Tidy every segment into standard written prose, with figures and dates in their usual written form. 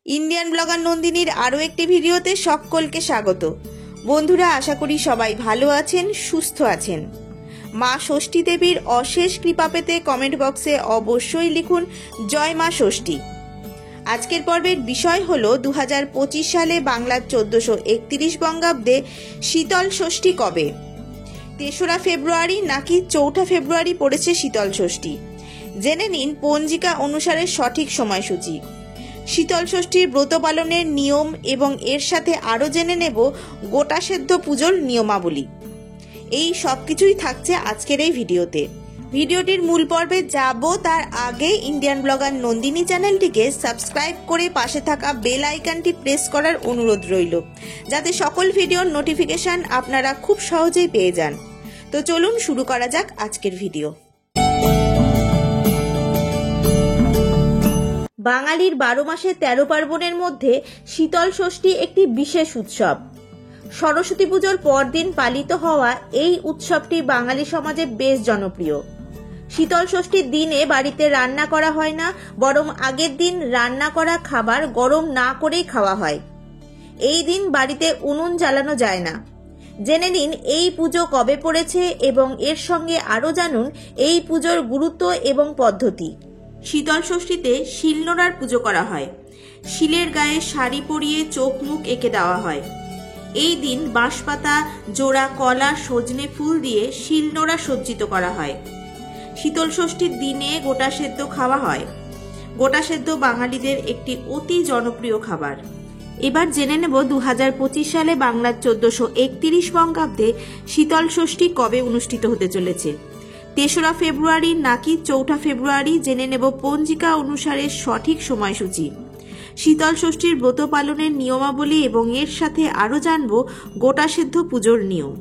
Indian blogger নন্দিনীর আরও একটি ভিডিওতে সকলকে স্বাগত। বন্ধুরা, আশা করি সবাই ভালো আছেন, সুস্থ আছেন। মা ষষ্ঠী দেবীর অশেষ কৃপা পেতে কমেন্ট বক্সে অবশ্যই লিখুন জয় মা ষষ্ঠী। আজকের পর্বের বিষয় হলো 2025 সালে বাংলার 1431 বঙ্গাব্দে শীতল ষষ্ঠী কবে? 3রা ফেব্রুয়ারি নাকি 4ঠা ফেব্রুয়ারি পড়েছে শীতল ষষ্ঠী? জেনে নিন পঞ্জিকা অনুসারে সঠিক সময়সূচি, শীতল ষষ্ঠীর ব্রত পালনের নিয়ম এবং এর সাথে আরও জেনে নেব গোটা সেদ্ধ পুজোর নিয়মাবলী। এই সব কিছুই থাকছে আজকের এই ভিডিওতে। ভিডিওটির মূল পর্বে যাব তার আগে ইন্ডিয়ান ব্লগার নন্দিনী চ্যানেলটিকে সাবস্ক্রাইব করে পাশে থাকা বেল আইকনটি প্রেস করার অনুরোধ রইল, যাতে সকল ভিডিওর নোটিফিকেশন আপনারা খুব সহজেই পেয়ে যান। তো চলুন শুরু করা যাক আজকের ভিডিও। বাঙালির 12 মাসে 13 পার্বণের মধ্যে শীতল ষষ্ঠী একটি বিশেষ উৎসব। সরস্বতী পুজোর পরদিন পালিত হওয়া এই উৎসবটি বাঙালি সমাজে বেশ জনপ্রিয়। শীতল ষষ্ঠীর দিনে বাড়িতে রান্না করা হয় না, বরং আগের দিন রান্না করা খাবার গরম না করেই খাওয়া হয়। এই দিন বাড়িতে উনুন জ্বালানো যায় না। জেনে নিন এই পুজো কবে পড়েছে এবং এর সঙ্গে আরও জানুন এই পুজোর গুরুত্ব এবং পদ্ধতি। শীতল ষষ্ঠীতে শিলনোড়ার পুজো করা হয়। শিলের গায়ে শাড়ি পরিয়ে চোখ মুখ এঁকে দেওয়া হয়। এই দিন বাঁশপাতা, জোড়া কলা, সজনে ফুল দিয়ে শিলনোড়া সজ্জিত করা হয়। শীতল ষষ্ঠীর দিনে গোটা সেদ্ধ খাওয়া হয়। গোটা সেদ্ধ বাঙালিদের একটি অতি জনপ্রিয় খাবার। এবার জেনে নেব 2025 সালে বাংলার 1431 বঙ্গাব্দে শীতল ষষ্ঠী কবে অনুষ্ঠিত হতে চলেছে। 3রা ফেব্রুয়ারি নাকি 4ঠা ফেব্রুয়ারি জেনে নেব পঞ্জিকা অনুসারে সঠিক সময়সূচি, শীতল ষষ্ঠীর ব্রত পালনের নিয়মাবলী এবং এর সাথে আরও জানব গোটা সেদ্ধ পুজোর নিয়ম।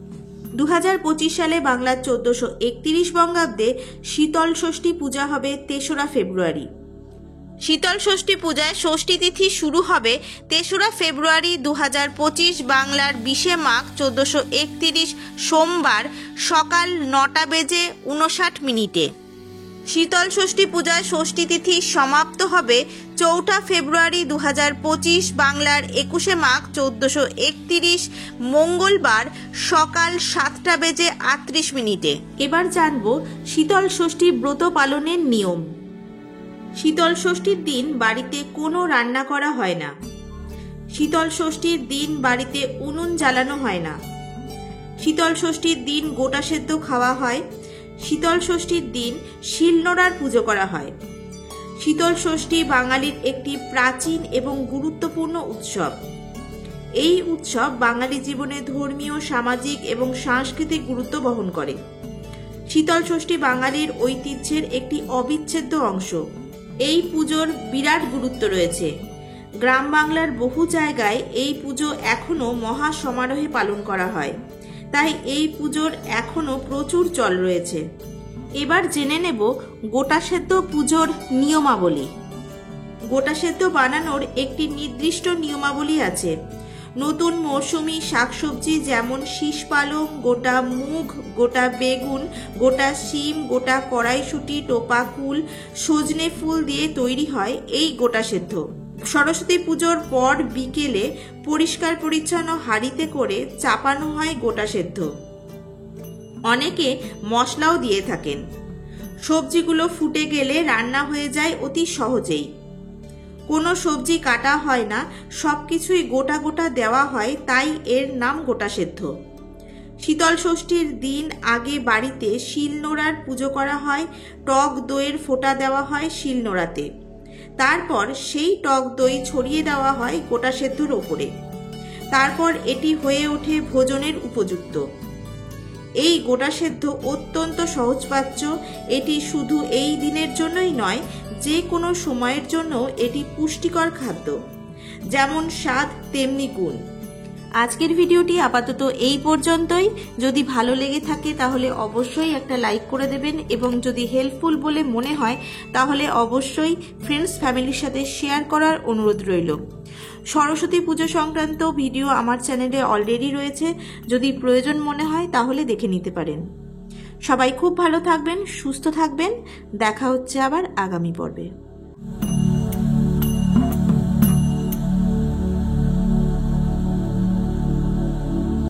2025 সালে বাংলার 1431 বঙ্গাব্দে শীতল ষষ্ঠী পূজা হবে 3রা ফেব্রুয়ারি। শীতল ষষ্ঠী পূজায় ষষ্ঠী তিথি শুরু হবে 3রা ফেব্রুয়ারি 2025 বাংলার 20 মাঘ 1431 সোমবার সকাল 9:59 শীতল ষষ্ঠী পূজায় ষষ্ঠী তিথি সমাপ্ত হবে 4ঠা ফেব্রুয়ারি 2025 বাংলার 21 মাঘ 1431 মঙ্গলবার সকাল 7:38। এবার জানব শীতল ষষ্ঠী ব্রত পালনের নিয়ম। শীতল ষষ্ঠীর দিন বাড়িতে কোনো রান্না করা হয় না। শীতল ষষ্ঠীর দিন বাড়িতে উনুন জ্বালানো হয় না। শীতল ষষ্ঠীর দিন গোটা সেদ্ধ খাওয়া হয়। শীতল ষষ্ঠীর দিন শিলনোড়ার পুজো করা হয়। শীতল ষষ্ঠী বাঙালির একটি প্রাচীন এবং গুরুত্বপূর্ণ উৎসব। এই উৎসব বাঙালি জীবনে ধর্মীয়, সামাজিক এবং সাংস্কৃতিক গুরুত্ব বহন করে। শীতল ষষ্ঠী বাঙালির ঐতিহ্যের একটি অবিচ্ছেদ্য অংশ। এই পুজোর বিরাট গুরুত্ব রয়েছে। গ্রাম বাংলার বহু জায়গায় এই পুজো এখনো মহা সমারোহে পালন করা হয়, তাই এই পুজোর এখনো প্রচুর চল রয়েছে। এবার জেনে নেব গোটা সেদ্ধ পুজোর নিয়মাবলী। গোটা সেদ্ধ বানানোর একটি নির্দিষ্ট নিয়মাবলী আছে। নতুন মৌসুমি শাকসবজি যেমন শীষ পালং, গোটা মুগ, গোটা বেগুন, গোটা শিম, গোটা কড়াইশুঁটি, টোপা কুল, সজনে ফুল দিয়ে তৈরি হয় এই গোটা সেদ্ধ। সরস্বতী পুজোর পর বিকেলে পরিষ্কার পরিচ্ছন্ন হাঁড়িতে করে চাপানো হয় গোটা সেদ্ধ। অনেকে মশলাও দিয়ে থাকেন। সবজিগুলো ফুটে গেলে রান্না হয়ে যায় অতি সহজেই। কোনো সবজি কাটা হয় না, সবকিছুই গোটা গোটা দেওয়া হয়, তাই এর নাম গোটা সেদ্ধ। শীতল ষষ্ঠীর দিন আগে বাড়িতে শিলনোড়ার পুজো করা হয়। টক দইয়ের ফোঁটা দেওয়া হয় শিলনোড়াতে। তারপর সেই টক দই ছড়িয়ে দেওয়া হয় গোটা সেদ্ধর ওপরে। তারপর এটি হয়ে ওঠে ভোজনের উপযুক্ত। এই গোটা সেদ্ধ অত্যন্ত সহজপাচ্য। এটি শুধু এই দিনের জন্যই নয়, যে কোনো সময়ের জন্য এটি পুষ্টিকর খাদ্য। যেমন স্বাদ তেমনি গুণ। আজকের ভিডিওটি আপাতত এই পর্যন্তই। যদি ভালো লেগে থাকে তাহলে অবশ্যই একটা লাইক করে দেবেন এবং যদি হেল্পফুল বলে মনে হয় তাহলে অবশ্যই ফ্রেন্ডস ফ্যামিলির সাথে শেয়ার করার অনুরোধ রইল। সরস্বতী পুজো সংক্রান্ত ভিডিও আমার চ্যানেলে অলরেডি রয়েছে, যদি প্রয়োজন মনে হয় তাহলে দেখে নিতে পারেন। সবাই খুব ভালো থাকবেন, সুস্থ থাকবেন। দেখা হচ্ছে আবার আগামী পর্বে।